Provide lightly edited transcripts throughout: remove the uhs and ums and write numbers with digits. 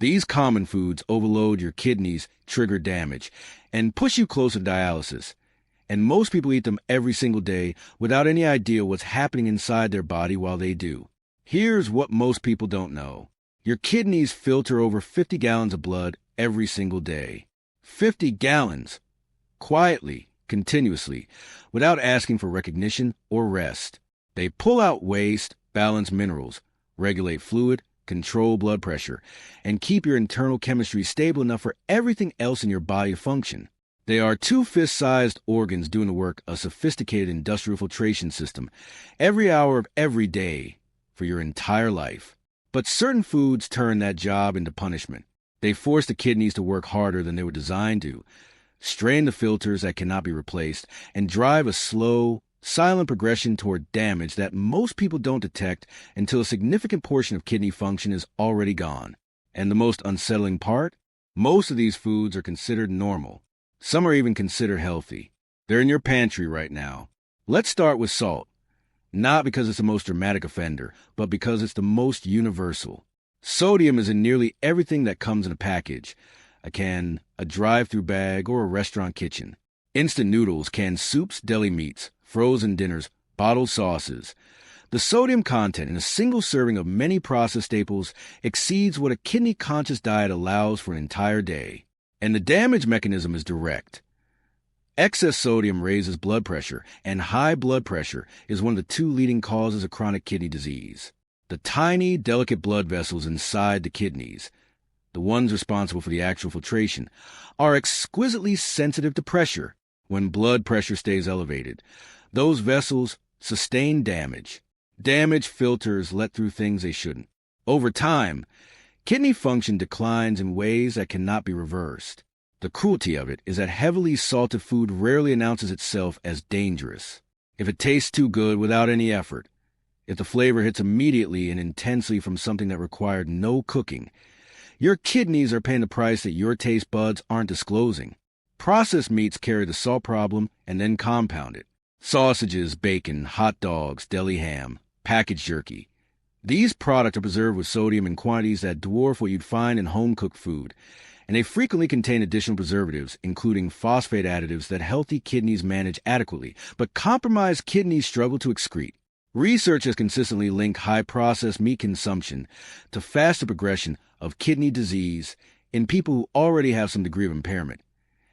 These common foods overload your kidneys, trigger damage, and push you closer to dialysis. And most people eat them every single day without any idea what's happening inside their body while they do. Here's what most people don't know. Your kidneys filter over 50 gallons of blood every single day. 50 gallons! Quietly, continuously, without asking for recognition or rest. They pull out waste, balance minerals, regulate fluid, control blood pressure, and keep your internal chemistry stable enough for everything else in your body to function. They are two fist-sized organs doing the work of a sophisticated industrial filtration system every hour of every day for your entire life. But certain foods turn that job into punishment. They force the kidneys to work harder than they were designed to, strain the filters that cannot be replaced, and drive a slow, silent progression toward damage that most people don't detect until a significant portion of kidney function is already gone. And the most unsettling part? Most of these foods are considered normal. Some are even considered healthy. They're in your pantry right now. Let's start with salt. Not because it's the most dramatic offender, but because it's the most universal. Sodium is in nearly everything that comes in a package: a can, a drive-through bag, or a restaurant kitchen. Instant noodles, canned soups, deli meats, frozen dinners, bottled sauces. The sodium content in a single serving of many processed staples exceeds what a kidney-conscious diet allows for an entire day. And the damage mechanism is direct. Excess sodium raises blood pressure, and high blood pressure is one of the two leading causes of chronic kidney disease. The tiny, delicate blood vessels inside the kidneys, the ones responsible for the actual filtration, are exquisitely sensitive to pressure. When blood pressure stays elevated, those vessels sustain damage. Damaged filters let through things they shouldn't. Over time, kidney function declines in ways that cannot be reversed. The cruelty of it is that heavily salted food rarely announces itself as dangerous. If it tastes too good without any effort, if the flavor hits immediately and intensely from something that required no cooking, your kidneys are paying the price that your taste buds aren't disclosing. Processed meats carry the salt problem and then compound it. Sausages, bacon, hot dogs, deli ham, packaged jerky. These products are preserved with sodium in quantities that dwarf what you'd find in home-cooked food, and they frequently contain additional preservatives, including phosphate additives that healthy kidneys manage adequately, but compromised kidneys struggle to excrete. Research has consistently linked high-processed meat consumption to faster progression of kidney disease in people who already have some degree of impairment,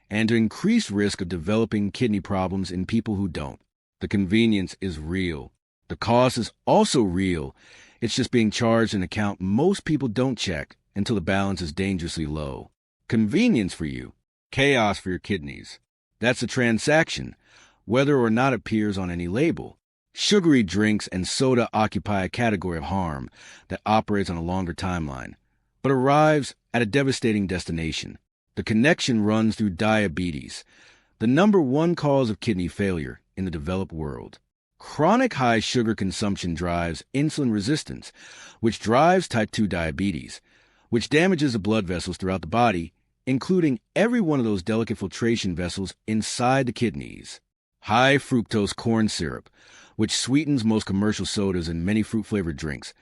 and to increased risk of developing kidney problems in people who don't. The convenience is real. The cost is also real. It's just being charged an account most people don't check until the balance is dangerously low. Convenience for you, chaos for your kidneys. That's a transaction, whether or not it appears on any label. Sugary drinks and soda occupy a category of harm that operates on a longer timeline, but arrives at a devastating destination. The connection runs through diabetes, the number one cause of kidney failure in the developed world. Chronic high sugar consumption drives insulin resistance, which drives type 2 diabetes, which damages the blood vessels throughout the body, including every one of those delicate filtration vessels inside the kidneys. High fructose corn syrup, which sweetens most commercial sodas and many fruit-flavored drinks,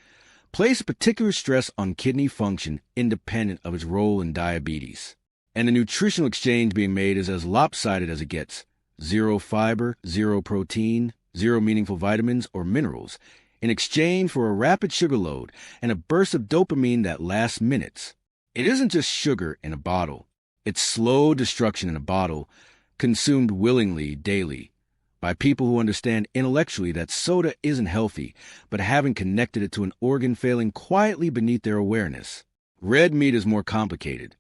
place particular stress on kidney function independent of its role in diabetes. And the nutritional exchange being made is as lopsided as it gets. Zero fiber, zero protein, zero meaningful vitamins or minerals, in exchange for a rapid sugar load and a burst of dopamine that lasts minutes. It isn't just sugar in a bottle. It's slow destruction in a bottle, consumed willingly daily, by people who understand intellectually that soda isn't healthy, but haven't connected it to an organ failing quietly beneath their awareness. Red meat is more complicated,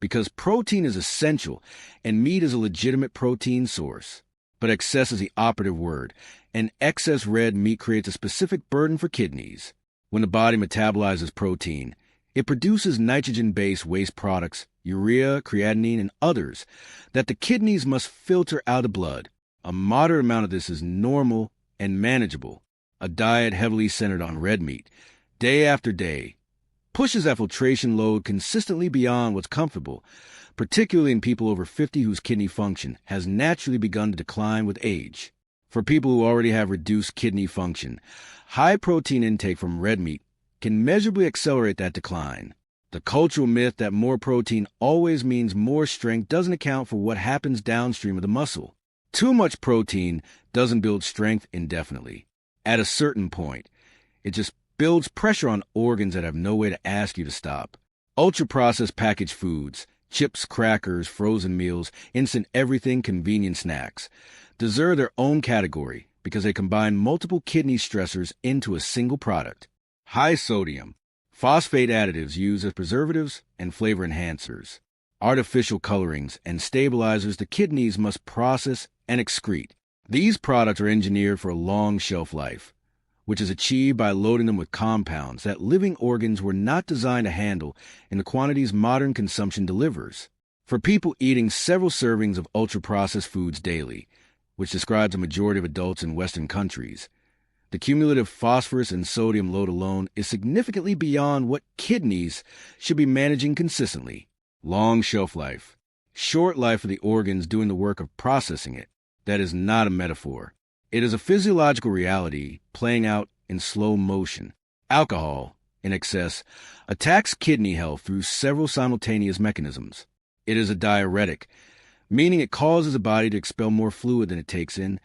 because protein is essential, and meat is a legitimate protein source. But excess is the operative word, and excess red meat creates a specific burden for kidneys. When the body metabolizes protein, it produces nitrogen-based waste products, urea, creatinine, and others, that the kidneys must filter out of blood. A moderate amount of this is normal and manageable. A diet heavily centered on red meat, day after day, pushes that filtration load consistently beyond what's comfortable, particularly in people over 50 whose kidney function has naturally begun to decline with age. For people who already have reduced kidney function, high protein intake from red meat can measurably accelerate that decline. The cultural myth that more protein always means more strength doesn't account for what happens downstream of the muscle. Too much protein doesn't build strength indefinitely. At a certain point, it just builds pressure on organs that have no way to ask you to stop. Ultra-processed packaged foods, chips, crackers, frozen meals, instant everything convenient snacks, deserve their own category because they combine multiple kidney stressors into a single product. High sodium, phosphate additives used as preservatives and flavor enhancers, artificial colorings and stabilizers the kidneys must process and excrete. These products are engineered for a long shelf life, which is achieved by loading them with compounds that living organs were not designed to handle in the quantities modern consumption delivers. For people eating several servings of ultra-processed foods daily, which describes a majority of adults in Western countries, the cumulative phosphorus and sodium load alone is significantly beyond what kidneys should be managing consistently. Long shelf life, short life of the organs doing the work of processing it. That is not a metaphor. It is a physiological reality playing out in slow motion. Alcohol, in excess, attacks kidney health through several simultaneous mechanisms. It is a diuretic, meaning it causes the body to expel more fluid than it takes in,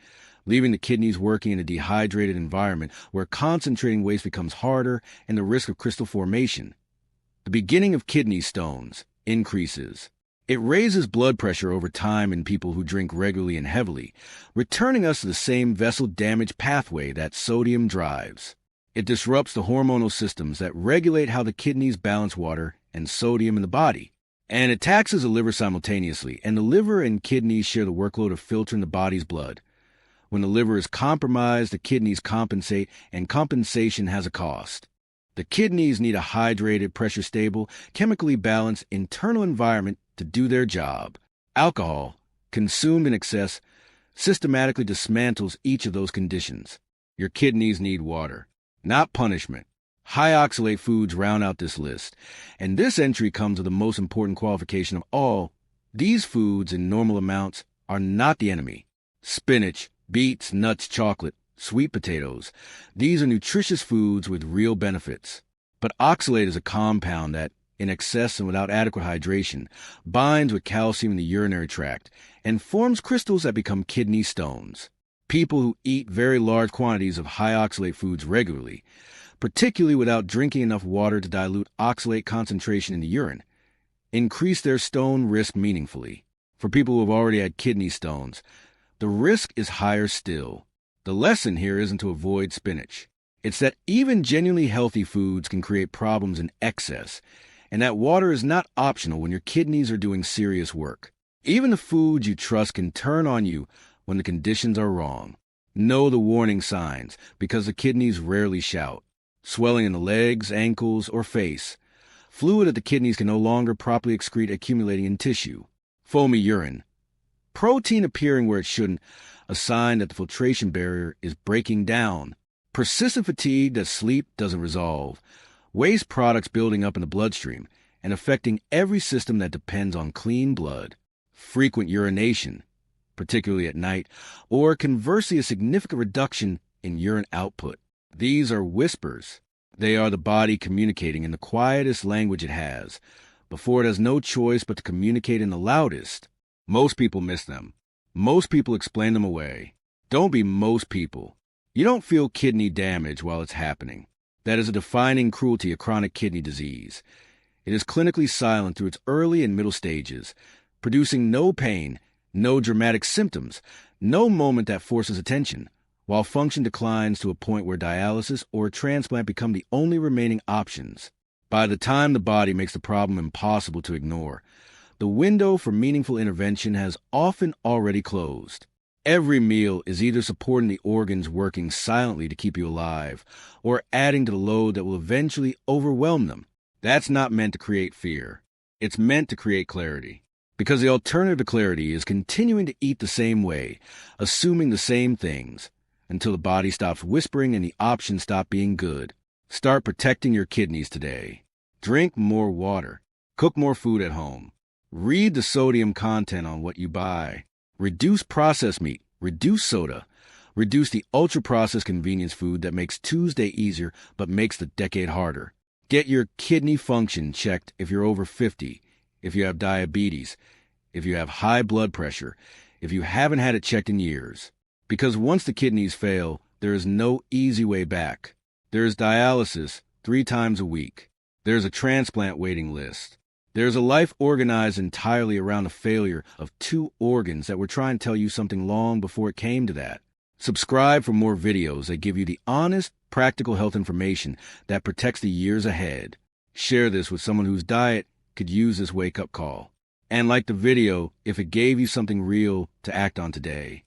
leaving the kidneys working in a dehydrated environment where concentrating waste becomes harder and the risk of crystal formation. The beginning of kidney stones increases. It raises blood pressure over time in people who drink regularly and heavily, returning us to the same vessel damage pathway that sodium drives. It disrupts the hormonal systems that regulate how the kidneys balance water and sodium in the body. And it taxes the liver simultaneously, and the liver and kidneys share the workload of filtering the body's blood. When the liver is compromised, the kidneys compensate, and compensation has a cost. The kidneys need a hydrated, pressure-stable, chemically balanced internal environment to do their job. Alcohol, consumed in excess, systematically dismantles each of those conditions. Your kidneys need water, not punishment. High oxalate foods round out this list, and this entry comes with the most important qualification of all. These foods in normal amounts are not the enemy. Spinach, beets, nuts, chocolate, sweet potatoes. These are nutritious foods with real benefits. But oxalate is a compound that, in excess and without adequate hydration, binds with calcium in the urinary tract and forms crystals that become kidney stones. People who eat very large quantities of high oxalate foods regularly, particularly without drinking enough water to dilute oxalate concentration in the urine, increase their stone risk meaningfully. For people who have already had kidney stones, the risk is higher still. The lesson here isn't to avoid spinach. It's that even genuinely healthy foods can create problems in excess, and that water is not optional when your kidneys are doing serious work. Even the foods you trust can turn on you when the conditions are wrong. Know the warning signs, because the kidneys rarely shout. Swelling in the legs, ankles, or face. Fluid that the kidneys can no longer properly excrete accumulating in tissue. Foamy urine. Protein appearing where it shouldn't, a sign that the filtration barrier is breaking down. Persistent fatigue that sleep doesn't resolve. Waste products building up in the bloodstream and affecting every system that depends on clean blood. Frequent urination, particularly at night, or conversely a significant reduction in urine output. These are whispers. They are the body communicating in the quietest language it has, before it has no choice but to communicate in the loudest. Most people miss them. Most people explain them away. Don't be most people. You don't feel kidney damage while it's happening. That is a defining cruelty of chronic kidney disease. It is clinically silent through its early and middle stages, producing no pain, no dramatic symptoms, no moment that forces attention, while function declines to a point where dialysis or a transplant become the only remaining options. By the time the body makes the problem impossible to ignore, the window for meaningful intervention has often already closed. Every meal is either supporting the organs working silently to keep you alive, or adding to the load that will eventually overwhelm them. That's not meant to create fear. It's meant to create clarity. Because the alternative to clarity is continuing to eat the same way, assuming the same things, until the body stops whispering and the options stop being good. Start protecting your kidneys today. Drink more water. Cook more food at home. Read the sodium content on what you buy. Reduce processed meat. Reduce soda. Reduce the ultra-processed convenience food that makes Tuesday easier but makes the decade harder. Get your kidney function checked if you're over 50, if you have diabetes, if you have high blood pressure, if you haven't had it checked in years. Because once the kidneys fail, there is no easy way back. There is dialysis 3 times a week. There's a transplant waiting list. There's a life organized entirely around the failure of 2 organs that were trying to tell you something long before it came to that. Subscribe for more videos that give you the honest, practical health information that protects the years ahead. Share this with someone whose diet could use this wake-up call. And like the video if it gave you something real to act on today.